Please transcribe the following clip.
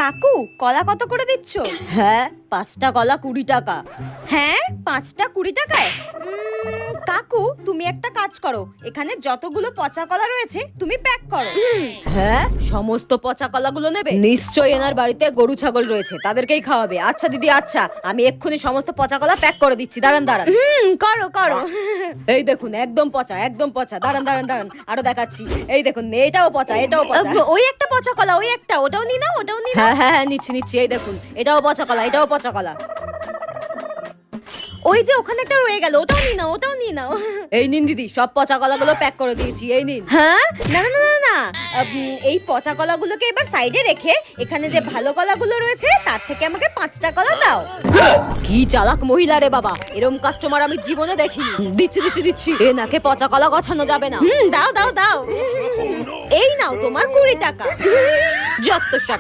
কাকু কলা কত করে দিচ্ছ? হ্যাঁ, 5টা কলা 20 টাকা। হ্যাঁ, 5টা 20 টাকায়? কাকু তুমি একটা কাজ করো, এখানে যতগুলো পচা কলা রয়েছে তুমি প্যাক করো। হ্যাঁ, সমস্ত পচা কলাগুলো নেবে? নিশ্চয়ই এনার বাড়িতে গরু ছাগল রয়েছে, তাদেরকেই খাওয়াবে। আচ্ছা দিদি, আচ্ছা, আমি এক্ষুনি সমস্ত পচা কলা প্যাক করে দিচ্ছি। দাঁড়ান দাঁড়ান। করো করো। এই দেখুন, একদম পচা, একদম পচা। দাঁড়ান দাঁড়ান দাঁড়ান, আরো দেখাচ্ছি। এই দেখুন, এটাও পচা, এটাও পচা। ওই একটা পচা কলা, ওই একটা, ওটাও নি নাও, ওটাও নি নাও। হ্যাঁ হ্যাঁ হ্যাঁ, নিচ্ছি নিচ্ছি। এই দেখুন, এটাও পচা কলা, এটাও পচা কলা। ওই যে ওখানে একটা রয়ে গেল, ওটাও নি নাও, ওটাও নি নাও। এই নিন দিদি, সব পচা কলাগুলো প্যাক করে দিয়েছি, এই নিন। হ্যাঁ, না না না না না, এই পচা কলাগুলোকে এবার সাইডে রেখে এখানে যে ভালো কলাগুলো রয়েছে তার থেকে আমাকে 5টা কলা দাও। কি চালাক মহিলা রে বাবা, এরম কাস্টমার আমি জীবনে দেখিনি। দিচ্ছি দিচ্ছি দিচ্ছি। এ নাকে পচা কলা গছানো যাবে না। দাও দাও দাও। এই নাও তোমার 20 টাকা। যত সব।